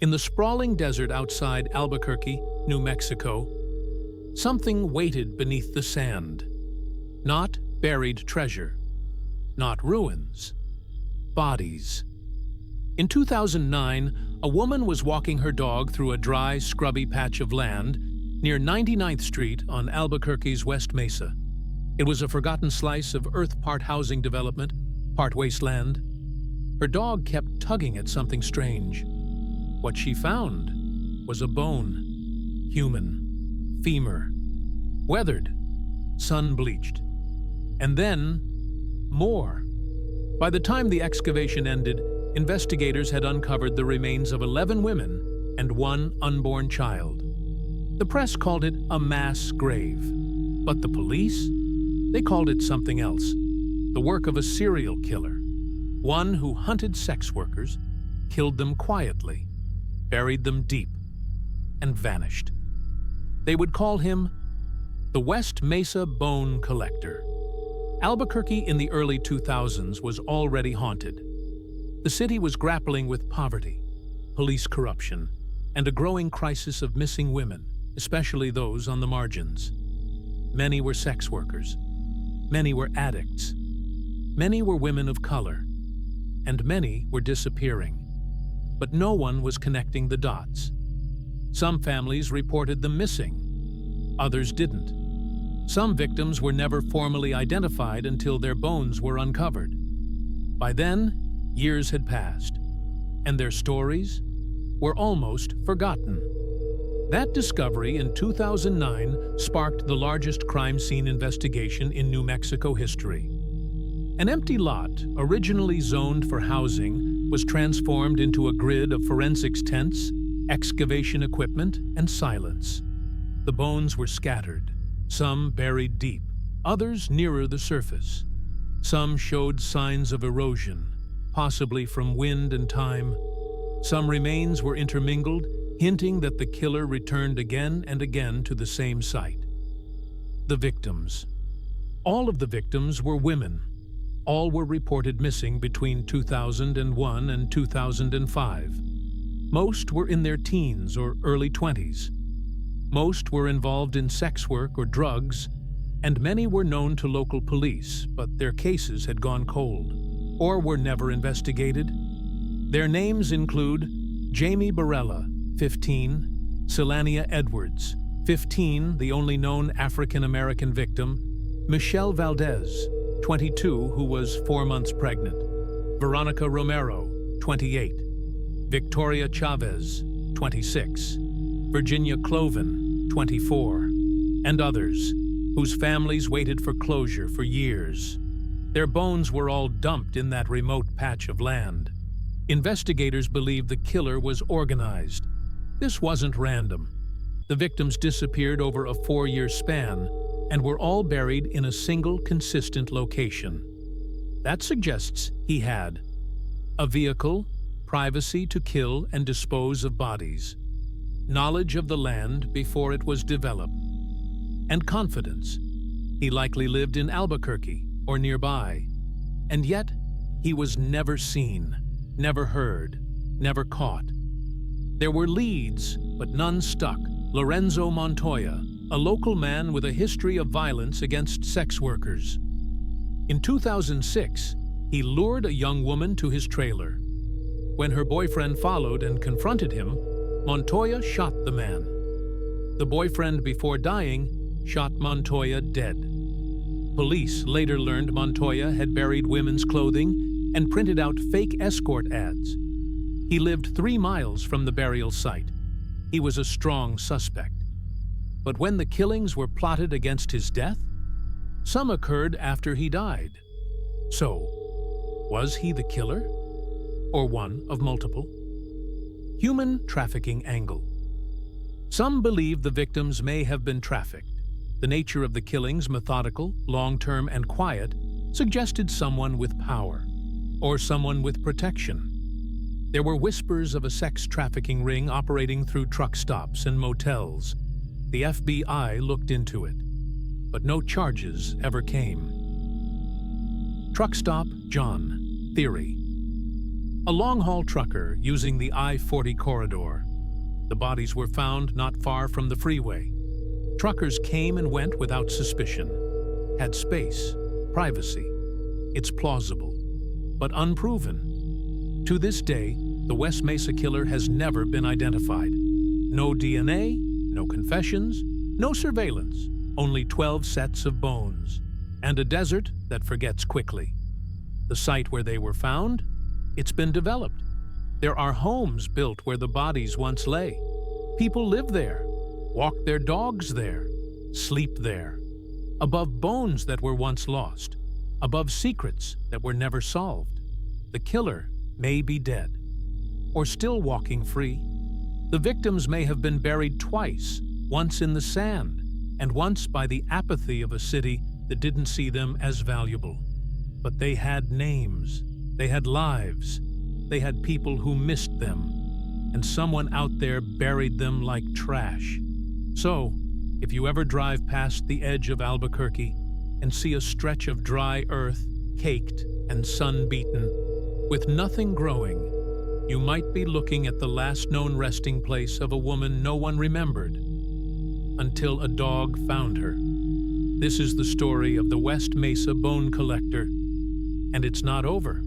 In the sprawling desert outside Albuquerque, New Mexico, something waited beneath the sand. Not buried treasure, not ruins, bodies. In 2009, a woman was walking her dog through a dry, scrubby patch of land near 99th Street on Albuquerque's West Mesa. It was a forgotten slice of earth, part housing development, part wasteland. Her dog kept tugging at something strange. What she found was a bone, human, femur, weathered, sun-bleached. And then, more. By the time the excavation ended, investigators had uncovered the remains of 11 women and 1 unborn child. The press called it a mass grave, but the police? They called it something else. The work of a serial killer, one who hunted sex workers, killed them quietly, buried them deep, and vanished. They would call him the West Mesa Bone Collector. Albuquerque in the early 2000s was already haunted. The city was grappling with poverty, police corruption, and a growing crisis of missing women, especially those on the margins. Many were sex workers. Many were addicts. Many were women of color. And many were disappearing. But no one was connecting the dots. Some families reported them missing. Others didn't. Some victims were never formally identified until their bones were uncovered. By then, years had passed, and their stories were almost forgotten. That discovery in 2009 sparked the largest crime scene investigation in New Mexico history. An empty lot, originally zoned for housing, was transformed into a grid of forensics tents, excavation equipment, and silence. The bones were scattered, some buried deep, others nearer the surface. Some showed signs of erosion, possibly from wind and time. Some remains were intermingled, hinting that the killer returned again and again to the same site. The victims. All of the victims were women. All were reported missing between 2001 and 2005. Most were in their teens or early 20s. Most were involved in sex work or drugs, and many were known to local police, but their cases had gone cold or were never investigated. Their names include Jamie Barella, 15, Selania Edwards, 15, the only known African-American victim, Michelle Valdez, 22, who was 4 months pregnant, Veronica Romero, 28, Victoria Chavez, 26, Virginia Cloven, 24, and others, whose families waited for closure for years. Their bones were all dumped in that remote patch of land. Investigators believe the killer was organized. This wasn't random. The victims disappeared over a 4-year span and were all buried in a single, consistent location. That suggests he had a vehicle, privacy to kill and dispose of bodies, knowledge of the land before it was developed, and confidence. He likely lived in Albuquerque or nearby, and yet he was never seen, never heard, never caught. There were leads, but none stuck. Lorenzo Montoya, a local man with a history of violence against sex workers. In 2006, he lured a young woman to his trailer. When her boyfriend followed and confronted him, Montoya shot the man. The boyfriend, before dying, shot Montoya dead. Police later learned Montoya had buried women's clothing and printed out fake escort ads. He lived 3 miles from the burial site. He was a strong suspect. But when the killings were plotted against his death, some occurred after he died. So, was he the killer? Or one of multiple? Human trafficking angle. Some believe the victims may have been trafficked. The nature of the killings, methodical, long-term, and quiet, suggested someone with power, or someone with protection. There were whispers of a sex trafficking ring operating through truck stops and motels. The FBI looked into it, but no charges ever came. Truck Stop John, Theory. A long-haul trucker using the I-40 corridor. The bodies were found not far from the freeway. Truckers came and went without suspicion. Had space, privacy. It's plausible, but unproven. To this day, the West Mesa killer has never been identified. No DNA, no confessions, no surveillance, only 12 sets of bones, and a desert that forgets quickly. The site where they were found? It's been developed. There are homes built where the bodies once lay. People live there, walk their dogs there, sleep there. Above bones that were once lost, above secrets that were never solved. The killer may be dead, or still walking free. The victims may have been buried twice, once in the sand, and once by the apathy of a city that didn't see them as valuable. But they had names, they had lives, they had people who missed them, and someone out there buried them like trash. So, if you ever drive past the edge of Albuquerque and see a stretch of dry earth, caked and sun-beaten, with nothing growing, you might be looking at the last known resting place of a woman no one remembered, until a dog found her. This is the story of the West Mesa Bone Collector, and it's not over.